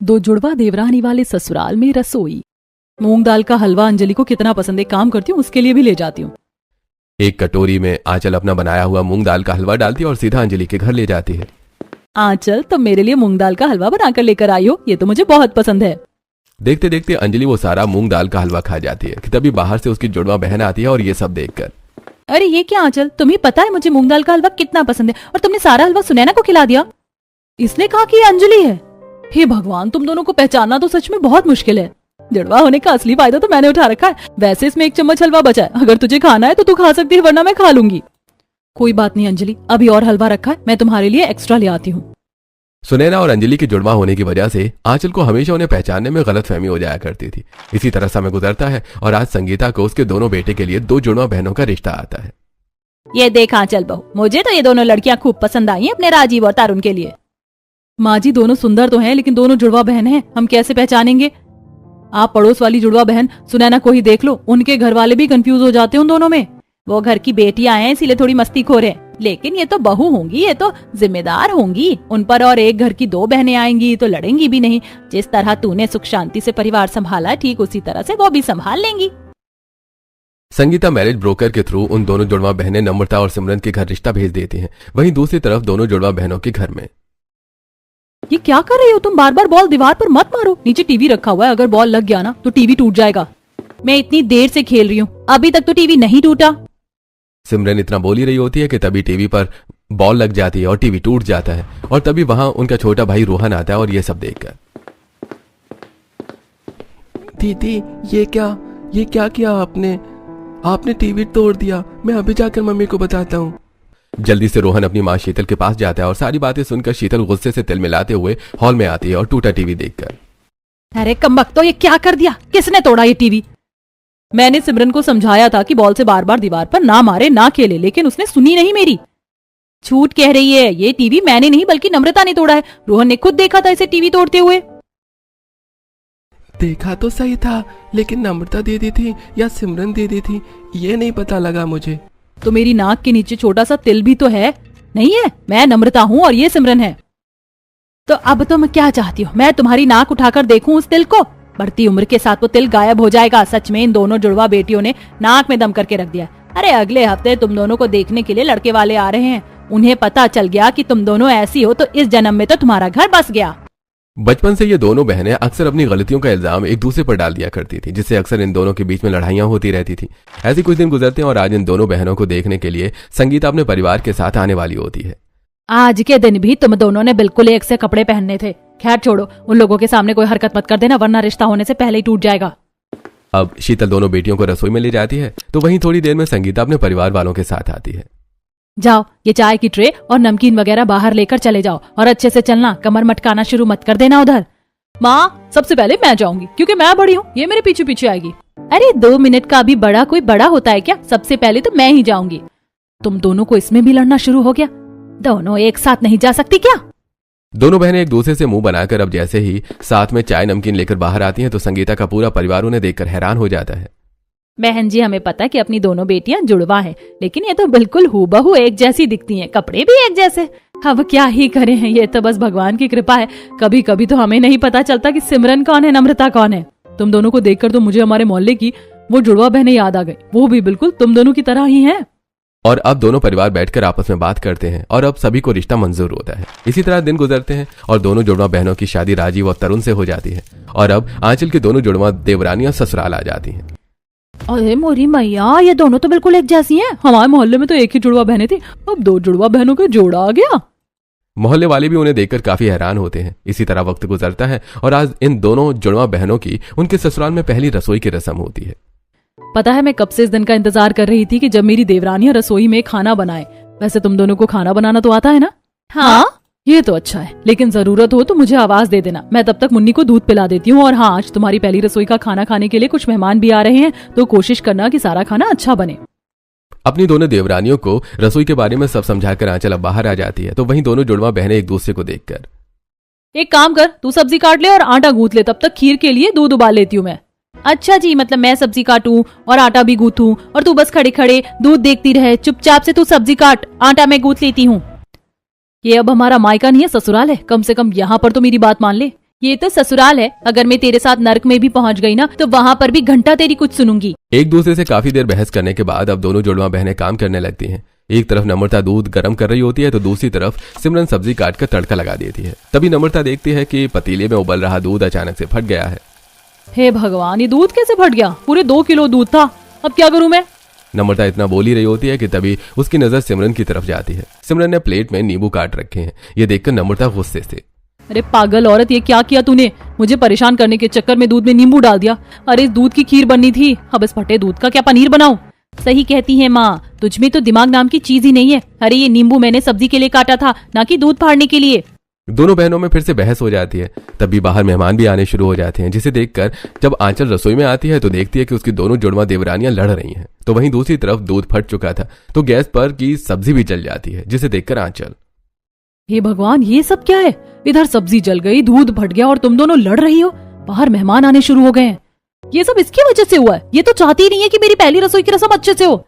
दो जुड़वा देवरानी वाले ससुराल में रसोई। मूंग दाल का हलवा अंजलि को कितना पसंद है, काम करती हूँ उसके लिए भी ले जाती हूँ। एक कटोरी में आंचल अपना बनाया हुआ मूंग दाल का हलवा डालती है और सीधा अंजलि के घर ले जाती है। आंचल, तुम मेरे लिए मूंग दाल का हलवा बनाकर लेकर आई हो, ये तो मुझे बहुत पसंद है। देखते देखते अंजलि वो सारा मूंग दाल का हलवा खा जाती है कि तभी बाहर से उसकी जुड़वा बहन आती है और ये सब देखकर, अरे ये क्या आंचल, तुम्हें पता है मुझे मूंग दाल का हलवा कितना पसंद है और तुमने सारा हलवा सुनैना को खिला दिया। इसने कहा कि ये अंजलि है। हे भगवान, तुम दोनों को पहचानना तो सच में बहुत मुश्किल है। जुड़वा होने का असली फायदा तो मैंने उठा रखा है। वैसे इसमें 1 चम्मच हलवा बचा है, अगर तुझे खाना है तो तू खा सकती है, वरना मैं खा लूंगी। कोई बात नहीं अंजलि, अभी और हलवा रखा है, मैं तुम्हारे लिए एक्स्ट्रा ले आती हूँ। सुनैना और अंजलि की जुड़वा होने की वजह से आंचल को हमेशा उन्हें पहचानने में गलतफहमी हो जाया करती थी। इसी तरह समय गुजरता है और आज संगीता को उसके दोनों बेटे के लिए 2 जुड़वा बहनों का रिश्ता आता है। ये देख आंचल बहू, मुझे तो ये दोनों लड़कियां खूब पसंद आई हैं अपने राजीव और तारुण के लिए। माँ जी, दोनों सुंदर तो हैं, लेकिन दोनों जुड़वा बहन हैं, हम कैसे पहचानेंगे? आप पड़ोस वाली जुड़वा बहन सुनैना को ही देख लो, उनके घर वाले भी कंफ्यूज हो जाते हैं उन दोनों में। वो घर की बेटियां हैं इसीलिए थोड़ी मस्तीखोर हैं, लेकिन ये तो बहू होंगी, ये तो जिम्मेदार होंगी। उन पर और एक घर की 2 बहनें आएंगी तो लड़ेंगी भी नहीं। जिस तरह तूने सुख शांति से परिवार संभाला, ठीक उसी तरह से वो भी संभाल लेंगी। संगीता मैरिज ब्रोकर के थ्रू उन दोनों जुड़वा बहनें नम्रता और सिमरन के घर रिश्ता भेज देती हैं। वहीं दूसरी तरफ दोनों जुड़वा बहनों के घर में, ये क्या कर रही हो तुम? बार बार बॉल दीवार पर मत मारो, नीचे टीवी रखा हुआ है, अगर बॉल लग गया ना तो टीवी टूट जाएगा। मैं इतनी देर से खेल रही हूँ, अभी तक तो टीवी नहीं टूटा। सिमरन इतना बोल ही रही होती है कि तभी टीवी पर बॉल लग जाती है और टीवी टूट जाता है। और तभी वहां उनका छोटा भाई रोहन आता है और ये सब देखकर, दीदी ये क्या किया आपने टीवी तोड़ दिया। मैं अभी जाकर मम्मी को बताता हूँ। जल्दी से रोहन अपनी माँ शीतल के पास जाता है और सारी बातें सुनकर शीतल गुस्से से तिल मिलाते हुए हॉल में आती है और टूटा टीवी देखकर, अरे कमबख्तो, ये क्या कर दिया? किसने तोड़ा ये टीवी? मैंने सिमरन को समझाया था कि बॉल से बार बार दीवार पर ना मारे, ना खेले, लेकिन उसने सुनी नहीं मेरी। झूठ कह रही है, ये टीवी मैंने नहीं बल्कि नम्रता ने तोड़ा है। रोहन ने खुद देखा था इसे टीवी तोड़ते हुए। देखा तो सही था, लेकिन नम्रता दीदी थी या सिमरन दीदी थी ये नहीं पता लगा मुझे। तो मेरी नाक के नीचे छोटा सा तिल भी तो है, नहीं है? मैं नम्रता हूँ और ये सिमरन है। तो अब तुम क्या चाहती हो, मैं तुम्हारी नाक उठाकर देखूं उस तिल को? बढ़ती उम्र के साथ वो तिल गायब हो जाएगा। सच में इन दोनों जुड़वा बेटियों ने नाक में दम करके रख दिया। अरे अगले हफ्ते तुम दोनों को देखने के लिए लड़के वाले आ रहे हैं। उन्हें पता चल गया कि तुम दोनों ऐसी हो तो इस जन्म में तो तुम्हारा घर बस गया। बचपन से ये दोनों बहनें अक्सर अपनी गलतियों का इल्जाम एक दूसरे पर डाल दिया करती थी, जिससे अक्सर इन दोनों के बीच में लड़ाइयां होती रहती थी। ऐसे कुछ दिन गुजरते हैं और आज इन दोनों बहनों को देखने के लिए संगीता अपने परिवार के साथ आने वाली होती है। आज के दिन भी तुम दोनों ने बिल्कुल एक से कपड़े पहनने थे। खैर छोड़ो, उन लोगों के सामने कोई हरकत मत कर देना, वरना रिश्ता होने से पहले ही टूट जाएगा। अब शीतल दोनों बेटियों को रसोई में ले जाती है तो वहीं थोड़ी देर में संगीता अपने परिवार वालों के साथ आती है। जाओ, ये चाय की ट्रे और नमकीन वगैरह बाहर लेकर चले जाओ और अच्छे से चलना, कमर मटकाना शुरू मत कर देना उधर। माँ, सबसे पहले मैं जाऊंगी क्योंकि मैं बड़ी हूँ, ये मेरे पीछे पीछे आएगी। अरे 2 मिनट का भी बड़ा कोई बड़ा होता है क्या? सबसे पहले तो मैं ही जाऊंगी। तुम दोनों को इसमें भी लड़ना शुरू हो गया। दोनों एक साथ नहीं जा सकती क्या? दोनों बहनें एक दूसरे से मुंह बनाकर अब जैसे ही साथ में चाय नमकीन लेकर बाहर आती हैं तो संगीता का पूरा परिवार उन्हें देखकर हैरान हो जाता है। बहन जी, हमें पता है कि अपनी दोनों बेटियां जुड़वा हैं, लेकिन ये तो बिल्कुल हूबहू एक जैसी दिखती हैं, कपड़े भी एक जैसे। अब क्या ही करें, ये तो बस भगवान की कृपा है। कभी कभी तो हमें नहीं पता चलता कि सिमरन कौन है, नम्रता कौन है। तुम दोनों को देखकर तो मुझे हमारे मोहल्ले की वो जुड़वा बहनें याद आ गई, वो भी बिल्कुल तुम दोनों की तरह ही हैं। और अब दोनों परिवार बैठकर आपस में बात करते हैं और अब सभी को रिश्ता मंजूर होता है। इसी तरह दिन गुजरते हैं और दोनों जुड़वा बहनों की शादी राजीव और तरुण से हो जाती है और अब आंचल की दोनों जुड़वा देवरानियां ससुराल आ जाती हैं। अरे मोरी मैया, ये दोनों तो बिल्कुल एक जैसी हैं। हमारे मोहल्ले में तो एक ही जुड़वा बहनें थी, अब 2 जुड़वा बहनों का जोड़ा आ गया। मोहल्ले वाले भी उन्हें देखकर काफी हैरान होते हैं। इसी तरह वक्त गुजरता है और आज इन दोनों जुड़वा बहनों की उनके ससुराल में पहली रसोई की रस्म होती है। पता है, मैं कब से इस दिन का इंतजार कर रही थी कि जब मेरी देवरानियां रसोई में खाना बनाए। वैसे तुम दोनों को खाना बनाना तो आता है ना? हाँ, ये तो अच्छा है, लेकिन जरूरत हो तो मुझे आवाज दे देना, मैं तब तक मुन्नी को दूध पिला देती हूँ। और हाँ, आज तुम्हारी पहली रसोई का खाना खाने के लिए कुछ मेहमान भी आ रहे हैं, तो कोशिश करना कि सारा खाना अच्छा बने। अपनी दोनों देवरानियों को रसोई के बारे में सब समझाकर आंचल अब बाहर आ जाती है तो वहीं दोनों जुड़वा बहनें एक दूसरे को देखकर, एक काम कर, तू सब्जी काट ले और आटा गूंथ ले, तब तक खीर के लिए दूध उबाल लेती हूँ मैं। अच्छा जी, मतलब मैं सब्जी काटूं और आटा भी गूंथूं और तू बस खड़े खड़े दूध देखती रहे। चुपचाप से तू सब्जी काट, आटा मैं गूंथ लेती हूँ। ये अब हमारा मायका नहीं है, ससुराल है, कम से कम यहाँ पर तो मेरी बात मान ले। ये तो ससुराल है, अगर मैं तेरे साथ नर्क में भी पहुंच गई ना तो वहाँ पर भी घंटा तेरी कुछ सुनूंगी। एक दूसरे से काफी देर बहस करने के बाद अब दोनों जुड़वा बहनें काम करने लगती हैं। एक तरफ नम्रता दूध गर्म कर रही होती है तो दूसरी तरफ सिमरन सब्जी काट कर तड़का लगा देती है। तभी नम्रता देखती है कि पतीले में उबल रहा दूध अचानक से फट गया है। हे भगवान, ये दूध कैसे फट गया? पूरे 2 किलो दूध था, अब क्या करूं मैं? नम्रता इतना बोल ही रही होती है कि तभी उसकी नजर सिमरन की तरफ जाती है। सिमरन ने प्लेट में नींबू काट रखे हैं। ये देखकर नम्रता गुस्से से, अरे पागल औरत, ये क्या किया तूने? मुझे परेशान करने के चक्कर में दूध में नींबू डाल दिया। अरे इस दूध की खीर बननी थी, अब इस फटे दूध का क्या पनीर बनाऊं? सही कहती है माँ, तुझ में तो दिमाग नाम की चीज ही नहीं है। अरे ये नींबू मैंने सब्जी के लिए काटा था, ना कि दूध फाड़ने के लिए। दोनों बहनों में फिर से बहस हो जाती है। तभी बाहर मेहमान भी आने शुरू हो जाते हैं, जिसे देखकर जब आंचल रसोई में आती है तो देखती है कि उसकी दोनों जुड़वा देवरानियां लड़ रही हैं। तो वहीं दूसरी तरफ दूध फट चुका था तो गैस पर की सब्जी भी जल जाती है, जिसे देखकर आंचल, हे भगवान, ये सब क्या है? इधर सब्जी जल गई, दूध फट गया और तुम दोनों लड़ रही हो। बाहर मेहमान आने शुरू हो गए हैं। ये सब इसकी वजह से हुआ है। ये तो चाहती ही नहीं है कि मेरी पहली रसोई की रस्म अच्छे से हो।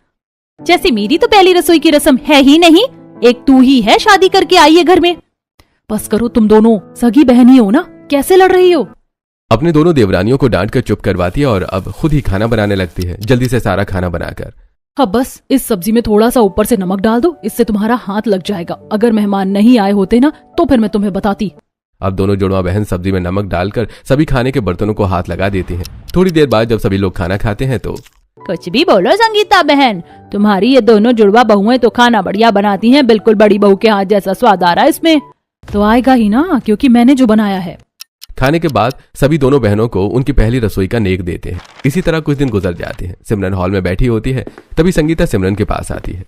जैसे मेरी तो पहली रसोई की रस्म है ही नहीं, एक तू ही है शादी करके आई है घर में। बस करो, तुम दोनों सगी बहनी हो ना, कैसे लड़ रही हो? अपने दोनों देवरानियों को डांट कर चुप करवाती है और अब खुद ही खाना बनाने लगती है, जल्दी से सारा खाना बनाकर। अब बस इस सब्जी में थोड़ा सा ऊपर से नमक डाल दो, इससे तुम्हारा हाथ लग जाएगा। अगर मेहमान नहीं आए होते ना तो फिर मैं तुम्हें बताती। अब दोनों जुड़वा बहन सब्जी में नमक डालकर सभी खाने के बर्तनों को हाथ लगा देती हैं। थोड़ी देर बाद जब सभी लोग खाना खाते हैं तो, कुछ भी बोलो संगीता बहन, तुम्हारी ये दोनों जुड़वा बहुएं तो खाना बढ़िया बनाती हैं। बिल्कुल बड़ी बहू के हाथ जैसा स्वाद आ रहा है इसमें। तो आएगा ही ना, क्योंकि मैंने जो बनाया है। खाने के बाद सभी दोनों बहनों को उनकी पहली रसोई का नेक देते हैं। इसी तरह कुछ दिन गुजर जाते हैं। सिमरन हॉल में बैठी होती है, तभी संगीता सिमरन के पास आती है।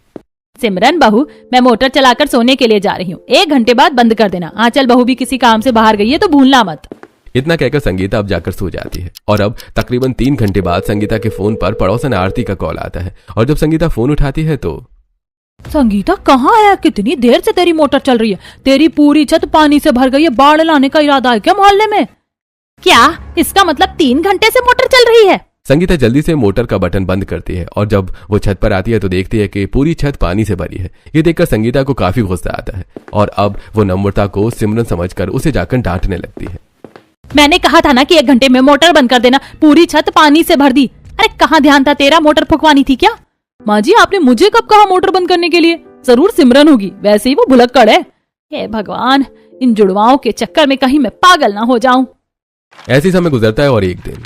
सिमरन बहू, मैं मोटर चलाकर सोने के लिए जा रही हूँ, 1 घंटे बाद बंद कर देना। आंचल बहू भी किसी काम से बाहर गई है तो भूलना मत। इतना कहकर संगीता अब जाकर सो जाती है। और अब तकरीबन 3 घंटे बाद संगीता के फोन पर पड़ोसन आरती का कॉल आता है। और जब संगीता फोन उठाती है तो, संगीता कहाँ है? कितनी देर से तेरी मोटर चल रही है? तेरी पूरी छत पानी से भर गई है। बाढ़ लाने का इरादा है क्या मोहल्ले में? क्या इसका मतलब 3 घंटे से मोटर चल रही है? संगीता जल्दी से मोटर का बटन बंद करती है और जब वो छत पर आती है तो देखती है कि पूरी छत पानी से भरी है। ये देखकर संगीता को काफी गुस्सा आता है और अब वो नम्रता को सिमरन समझकर उसे जाकर डांटने लगती है। मैंने कहा था ना कि 1 घंटे में मोटर बंद कर देना, पूरी छत पानी से भर दी। अरे कहाँ ध्यान था तेरा? मोटर फुकवानी थी क्या? माँ जी, आपने मुझे कब कहा मोटर बंद करने के लिए? जरूर सिमरन होगी, वैसे ही वो भुलक्कड़ है। हे भगवान, इन जुड़वाओं के चक्कर में कहीं मैं पागल ना हो जाऊं। ऐसी समय गुजरता है और एक दिन,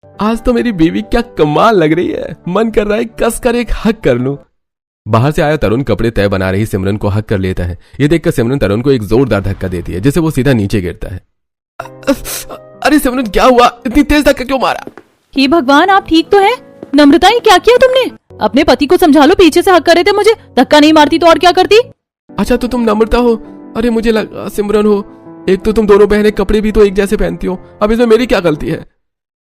आज तो मेरी बीवी क्या कमाल लग रही है, मन कर रहा है कस कर एक हक कर लूं। बाहर से आया तरुण कपड़े तय बना रही सिमरन को हक कर लेता है। ये देखकर सिमरन तरुण को एक जोरदार धक्का देती है, जिससे वो सीधा नीचे गिरता है। अरे सिमरन, क्या हुआ? इतनी तेज धक्का क्यों मारा? हे भगवान, आप ठीक तो है? नम्रता, ये क्या किया तुमने? अपने पति को समझा लो, पीछे से हक कर रहे थे मुझे। धक्का नहीं मारती तो और क्या करती? अच्छा तो तुम नम्रता हो? अरे मुझे लगा सिमरन हो। एक तो तुम दोनों बहनें कपड़े भी तो एक जैसे पहनती हो, अब इसमें मेरी क्या गलती है?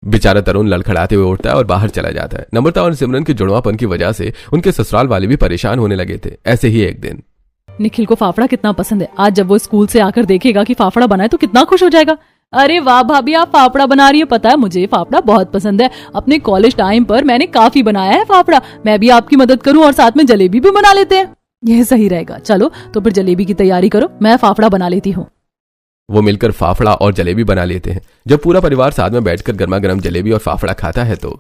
बेचारा तरुण लड़खड़ाते हुए उठता है और बाहर चला जाता है। नम्रता और सिमरन के जुड़वापन की वजह से उनके ससुराल वाले भी परेशान होने लगे थे। ऐसे ही एक दिन, निखिल को फाफड़ा कितना पसंद है। आज जब वो स्कूल से आकर देखेगा कि फाफड़ा बनाए तो कितना खुश हो जाएगा। अरे वाह भाभी, आप फाफड़ा बना रही है। पता है, मुझे फाफड़ा बहुत पसंद है। अपने कॉलेज टाइम पर मैंने काफी बनाया है फाफड़ा। मैं भी आपकी मदद करूं और साथ में जलेबी भी बना लेते हैं। यह सही रहेगा। चलो तो फिर जलेबी की तैयारी करो, मैं फाफड़ा बना लेती हूँ। वो मिलकर फाफड़ा और जलेबी बना लेते हैं। जब पूरा परिवार साथ में बैठकर गर्मा गर्म जलेबी और फाफड़ा खाता है तो,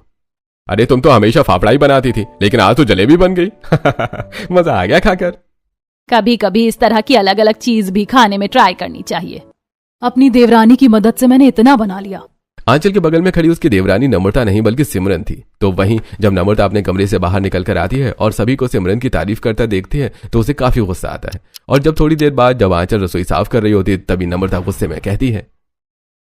अरे तुम तो हमेशा फाफड़ा ही बनाती थी, लेकिन आज तो जलेबी बन गई। मजा आ गया खाकर। कभी कभी इस तरह की अलग अलग चीज भी खाने में ट्राई करनी चाहिए। अपनी देवरानी की मदद से मैंने इतना बना लिया। आंचल के बगल में खड़ी उसकी देवरानी नम्रता नहीं बल्कि सिमरन थी। तो वहीं जब नम्रता अपने कमरे से बाहर निकल कर आती है और सभी को सिमरन की तारीफ करता देखती है तो उसे काफी गुस्सा आता है। और जब थोड़ी देर बाद जब आंचल रसोई साफ कर रही होती है तभी नम्रता गुस्से में कहती है,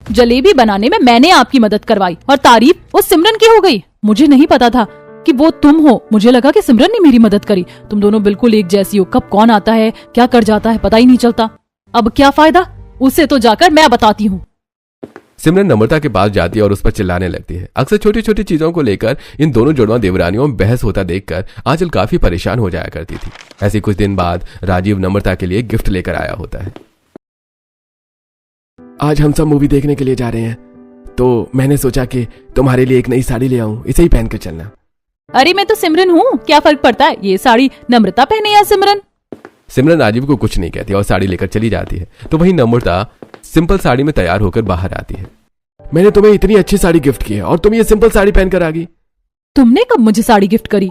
जलेबी बनाने में मैंने आपकी मदद करवाई और तारीफ वो सिमरन की हो गई। मुझे नहीं पता था कि वो तुम हो। मुझे लगा कि सिमरन ने मेरी मदद करी। तुम दोनों बिल्कुल एक जैसी हो। कब कौन आता है क्या कर जाता है पता ही नहीं चलता। अब क्या फायदा, उसे तो जाकर मैं बताती हूँ। सिमरन नम्रता के पास जाती है और उस पर चिल्लाने लगती है। अक्सर छोटी छोटी चीजों को लेकर इन दोनों जुड़वा देवरानियों में बहस होता देखकर आंचल काफी परेशान हो जाया करती थी। ऐसे कुछ दिन बाद राजीव नम्रता के लिए गिफ्ट लेकर आया होता है। आज हम सब मूवी देखने के लिए जा रहे हैं, तो मैंने सोचा कि तुम्हारे लिए एक नई साड़ी ले आऊं, इसे ही पहन कर चलना। अरे मैं तो सिमरन हूँ, क्या फर्क पड़ता है ये साड़ी नम्रता पहने या सिमरन? सिमरन राजीव को कुछ नहीं कहती और साड़ी लेकर चली जाती है। तो वहीं नम्रता सिंपल साड़ी में तैयार होकर बाहर आती है। मैंने तुम्हें इतनी अच्छी साड़ी गिफ्ट की है और तुम ये सिंपल साड़ी पहनकर आ गई। तुमने कब मुझे साड़ी गिफ्ट करी?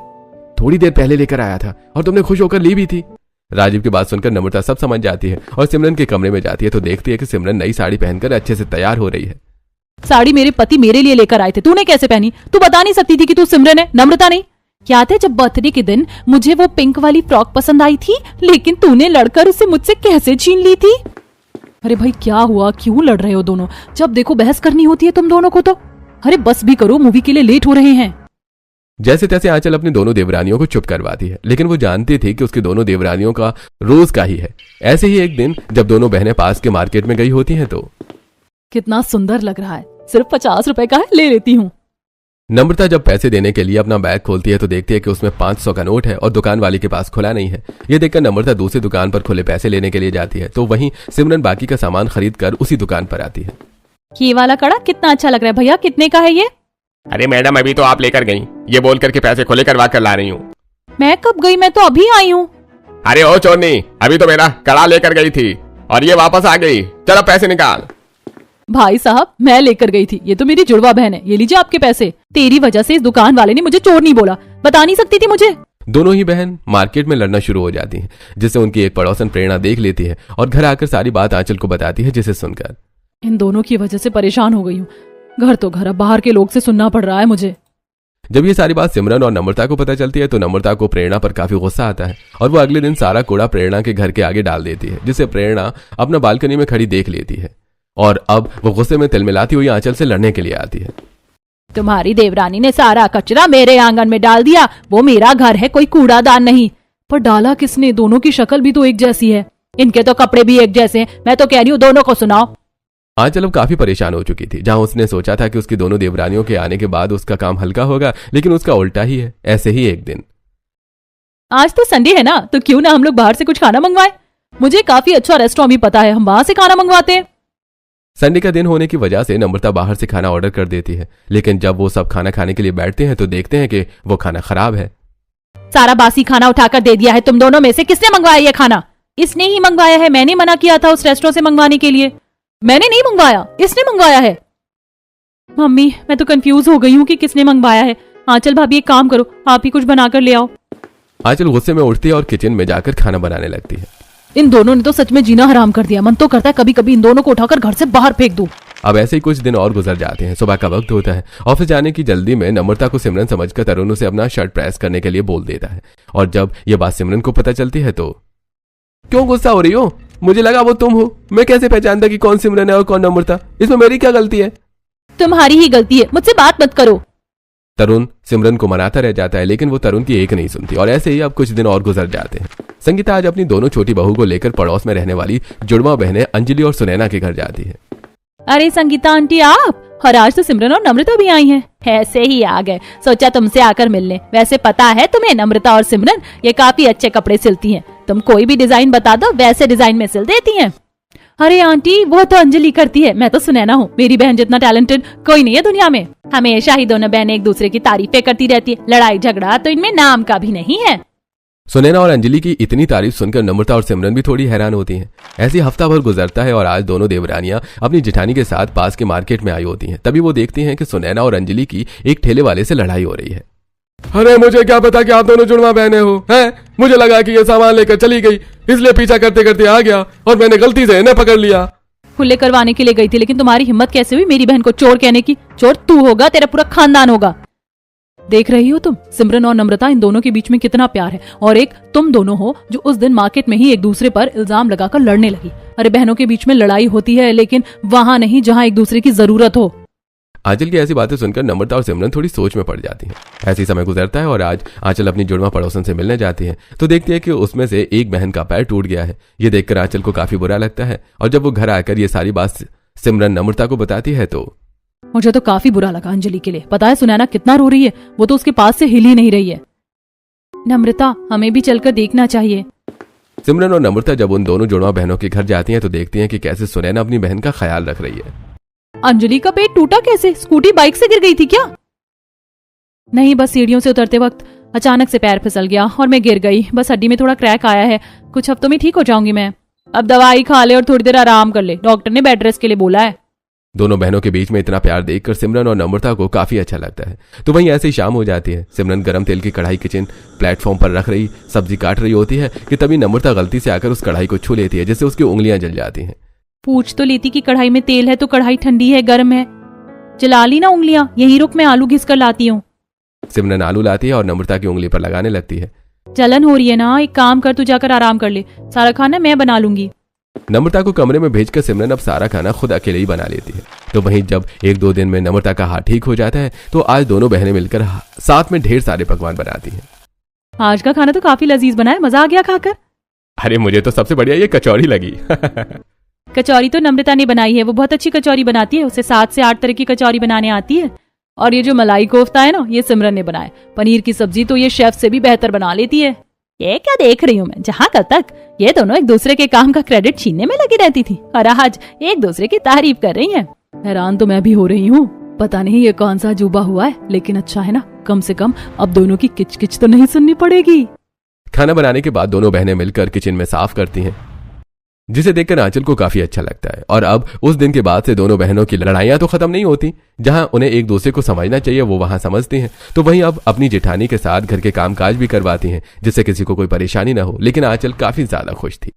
थोड़ी देर पहले लेकर आया था और तुमने खुश होकर ली भी थी। राजीव की बात सुनकर नम्रता सब समझ जाती है और सिमरन के कमरे में जाती है तो देखती है कि सिमरन नई साड़ी पहनकर अच्छे से तैयार हो रही है। साड़ी मेरे पति मेरे लिए लेकर आए थे, तूने कैसे पहनी? तू बता नहीं सकती थी कि तू सिमरन है, नम्रता नहीं? याद है जब बर्थडे के दिन मुझे वो पिंक वाली फ्रॉक पसंद आई थी, लेकिन तूने लड़कर उसे मुझसे कैसे छीन ली थी? अरे भाई क्या हुआ, क्यों लड़ रहे हो दोनों? जब देखो बहस करनी होती है तुम दोनों को तो। अरे बस भी करो, मूवी के लिए लेट हो रहे हैं। जैसे तैसे आंचल अपनी दोनों देवरानियों को चुप करवाती है, लेकिन वो जानती थी कि उसकी दोनों देवरानियों का रोज का ही है। ऐसे ही एक दिन जब दोनों बहनें पास के मार्केट में गई होती हैं तो कितना सुंदर लग रहा है, सिर्फ 50 रुपए का है, ले लेती हूँ। नम्रता जब पैसे देने के लिए अपना बैग खोलती है तो देखती है कि उसमें 500 का नोट है और दुकान वाली के पास खुला नहीं है। ये देखकर नम्रता दूसरी दुकान पर खुले पैसे लेने के लिए जाती है तो वहीं सिमरन बाकी का सामान खरीद कर उसी दुकान पर आती है। ये वाला कड़ा कितना अच्छा लग रहा है भैया, कितने का है ये? अरे मैडम अभी तो आप लेकर गई, ये बोल करके पैसे खुले करवा कर ला रही हूँ। मैं कब गई, मैं तो अभी आई हूँ। अरे ओ चोरनी, अभी तो मेरा कड़ा लेकर गई थी और ये वापस आ गई, चलो पैसे निकाल। भाई साहब मैं लेकर गई थी, ये तो मेरी जुड़वा बहन है, ये लीजिए आपके पैसे। तेरी वजह से इस दुकान वाले ने मुझे चोर नहीं बोला, बता नहीं सकती थी मुझे। दोनों ही बहन मार्केट में लड़ना शुरू हो जाती हैं, जिसे उनकी एक पड़ोसन प्रेरणा देख लेती है और घर आकर सारी बात आंचल को बताती है, जिसे सुनकर इन दोनों की वजह से परेशान हो गई हूँ। घर तो घर, अब बाहर के लोग से सुनना पड़ रहा है मुझे। जब ये सारी बात सिमरन और नम्रता को पता चलती है तो नम्रता को प्रेरणा पर काफी गुस्सा आता है और वो अगले दिन सारा कूड़ा प्रेरणा के घर के आगे डाल देती है, जिसे प्रेरणा अपना बालकनी में खड़ी देख लेती है और अब वो गुस्से में तिलमिलाती हुई आंचल से लड़ने के लिए आती है। तुम्हारी देवरानी ने सारा कचरा मेरे आंगन में डाल दिया, वो मेरा घर है, कोई कूड़ादान नहीं। पर डाला किसने? दोनों की शक्ल भी तो एक जैसी है, इनके तो कपड़े भी एक जैसे हैं। मैं तो कह रही हूँ दोनों को सुनाओ। आंचल अब काफी परेशान हो चुकी थी। जहां उसने सोचा था कि उसकी दोनों देवरानियों के आने के बाद उसका काम हल्का होगा, लेकिन उसका उल्टा ही है। ऐसे ही एक दिन, आज तो संडे है ना, तो क्यों ना हम लोग बाहर से कुछ खाना मंगवाएं? मुझे काफी अच्छा रेस्टोरेंट भी पता है, हम वहां से खाना मंगवाते हैं। संडे का दिन होने की वजह से नम्रता बाहर से खाना ऑर्डर कर देती है, लेकिन जब वो सब खाना खाने के लिए बैठते हैं तो देखते हैं कि वो खाना खराब है। सारा बासी खाना उठाकर दे दिया है। तुम दोनों में से किसने मंगवाया ये खाना? इसने ही मंगवाया है, मैंने मना किया था उस रेस्टोरेंट से मंगवाने के लिए। मैंने नहीं मंगवाया, इसने मंगवाया है। मम्मी मैं तो कंफ्यूज हो गई हूँ कि किसने मंगवाया है। आंचल भाभी एक काम करो, आप ही कुछ बनाकर ले आओ। आंचल गुस्से में उठती है और किचन में जाकर खाना बनाने लगती है। इन दोनों ने तो सच में जीना हराम कर दिया। मन तो करता है कभी कभी इन दोनों को उठाकर घर से बाहर फेंक दूं। अब ऐसे ही कुछ दिन और गुजर जाते हैं। सुबह का वक्त होता है। ऑफिस जाने की जल्दी में नम्रता को सिमरन समझकर तरुण उसे अपना शर्ट प्रेस करने के लिए बोल देता है और जब यह बात सिमरन को पता चलती है तो क्यों गुस्सा हो रही हो? मुझे लगा वो तुम हो। मैं कैसे पहचानता कि कौन सिमरन है और कौन नम्रता? इसमें मेरी क्या गलती है? तुम्हारी ही गलती है, मुझसे बात मत करो। तरुण सिमरन को मनाता रह जाता है, लेकिन वो तरुण की एक नहीं सुनती और ऐसे ही अब कुछ दिन और गुजर जाते हैं। संगीता आज अपनी दोनों छोटी बहू को लेकर पड़ोस में रहने वाली जुड़वा बहनें अंजलि और सुनैना के घर जाती है। अरे संगीता आंटी आप, और आज तो सिमरन और नम्रता भी आई हैं। ऐसे ही आ गए, सोचा तुमसे आकर मिलने। वैसे पता है तुम्हें, नम्रता और सिमरन ये काफी अच्छे कपड़े सिलती हैं। तुम कोई भी डिजाइन बता दो, वैसे डिजाइन में सिल देती हैं। अरे आंटी वो तो अंजलि करती है, मैं तो सुनैना हूँ। मेरी बहन जितना टैलेंटेड कोई नहीं है दुनिया में। हमेशा ही दोनों बहनें एक दूसरे की तारीफें करती रहती है, लड़ाई झगड़ा तो इनमें नाम का भी नहीं है। सुनैना और अंजलि की इतनी तारीफ सुनकर नम्रता और सिमरन भी थोड़ी हैरान होती हैं। ऐसी हफ्ता भर गुजरता है और आज दोनों देवरानियां अपनी जेठानी के साथ पास के मार्केट में आई होती हैं। तभी वो देखती हैं कि सुनैना और अंजलि की एक ठेले वाले से लड़ाई हो रही है। अरे मुझे क्या पता कि आप दोनों जुड़वा बहनें हो, हैं? मुझे लगा कि ये सामान लेकर चली गई, इसलिए पीछा करते करते आ गया और मैंने गलती से इन्हें पकड़ लिया। खुले करवाने के लिए गई थी, लेकिन तुम्हारी हिम्मत कैसे हुई मेरी बहन को चोर कहने की? चोर तू होगा, तेरा पूरा खानदान होगा। देख रही हो तुम, सिमरन और नम्रता, इन दोनों के बीच में कितना प्यार है। और एक तुम दोनों हो जो उस दिन मार्केट में ही एक दूसरे पर इल्जाम लगाकर लड़ने लगी। अरे बहनों के बीच में लड़ाई होती है, लेकिन वहां नहीं जहां एक दूसरे की जरूरत हो। आंचल की ऐसी बातें सुनकर नम्रता और सिमरन थोड़ी सोच में पड़ जाती हैं। ऐसी समय गुजरता है और आज आंचल अपनी जुड़वा पड़ोसन से मिलने जाती है तो देखती है कि उसमें से एक बहन का पैर टूट गया है। ये देखकर आंचल को काफी बुरा लगता है और जब वो घर आकर ये सारी बात सिमरन नम्रता को बताती है तो मुझे तो काफी बुरा लगा अंजलि के लिए। पता है सुनैना कितना रो रही है, वो तो उसके पास से हिल ही नहीं रही है। नम्रता हमें भी चलकर देखना चाहिए। सिमरन और नम्रता जब उन दोनों जुड़वा बहनों के घर जाती हैं तो देखती हैं कि कैसे सुनैना अपनी बहन का ख्याल रख रही है। अंजलि का पेट टूटा कैसे? स्कूटी बाइक से गिर गई थी क्या? नहीं, बस सीढ़ियों से उतरते वक्त अचानक से पैर फिसल गया और मैं गिर गई। बस हड्डी में थोड़ा क्रैक आया है, कुछ हफ्तों में ठीक हो जाऊंगी मैं। अब दवाई खा ले और थोड़ी देर आराम कर ले, डॉक्टर ने बेड रेस्ट के लिए बोला है। दोनों बहनों के बीच में इतना प्यार देखकर सिमरन और नम्रता को काफी अच्छा लगता है। तो वहीं ऐसे ही शाम हो जाती है। सिमरन गरम तेल की कढ़ाई किचन प्लेटफॉर्म पर रख रही सब्जी काट रही होती है कि तभी नम्रता गलती से आकर उस कढ़ाई को छू लेती है, जिससे उसकी उंगलियां जल जाती हैं। पूछ तो लेती कि कढ़ाई में तेल है तो कढ़ाई ठंडी है गर्म है। जला ली ना उंगलियां, यहीं रुक, मैं आलू घिस कर लाती हूँ। सिमरन आलू लाती है और नम्रता की उंगली पर लगाने लगती है। जलन हो रही है ना, एक काम कर, तू जाकर आराम कर ले, सारा खाना मैं बना लूंगी। नम्रता को कमरे में भेजकर सिमरन अब सारा खाना खुद अकेले ही बना लेती है। तो वहीं जब 1-2 दिन में नम्रता का हाथ ठीक हो जाता है तो आज दोनों बहनें मिलकर साथ में ढेर सारे पकवान बनाती हैं। आज का खाना तो काफी लजीज बना है, मजा आ गया खाकर। अरे मुझे तो सबसे बढ़िया ये कचौड़ी लगी। कचौरी तो नम्रता ने बनाई है, वो बहुत अच्छी कचौरी बनाती है, उसे 7 से 8 तरह की कचौरी बनाने आती है। और ये जो मलाई कोफ्ता है ना, ये सिमरन ने बनाया। पनीर की सब्जी तो ये शेफ से भी बेहतर बना लेती है। ये क्या देख रही हूँ मैं, जहाँ कल तक ये दोनों एक दूसरे के काम का क्रेडिट छीनने में लगी रहती थी और आज एक दूसरे की तारीफ कर रही हैं। हैरान तो मैं भी हो रही हूँ, पता नहीं ये कौन सा अजूबा हुआ है, लेकिन अच्छा है ना, कम से कम अब दोनों की किचकिच तो नहीं सुननी पड़ेगी। खाना बनाने के बाद दोनों बहनें मिलकर किचन में साफ करती हैं, जिसे देखकर आंचल को काफी अच्छा लगता है। और अब उस दिन के बाद से दोनों बहनों की लड़ाइयां तो खत्म नहीं होती, जहां उन्हें एक दूसरे को समझना चाहिए वो वहां समझती हैं। तो वहीं अब अपनी जेठानी के साथ घर के कामकाज भी करवाती हैं, जिससे किसी को कोई परेशानी ना हो। लेकिन आंचल काफी ज्यादा खुश थी।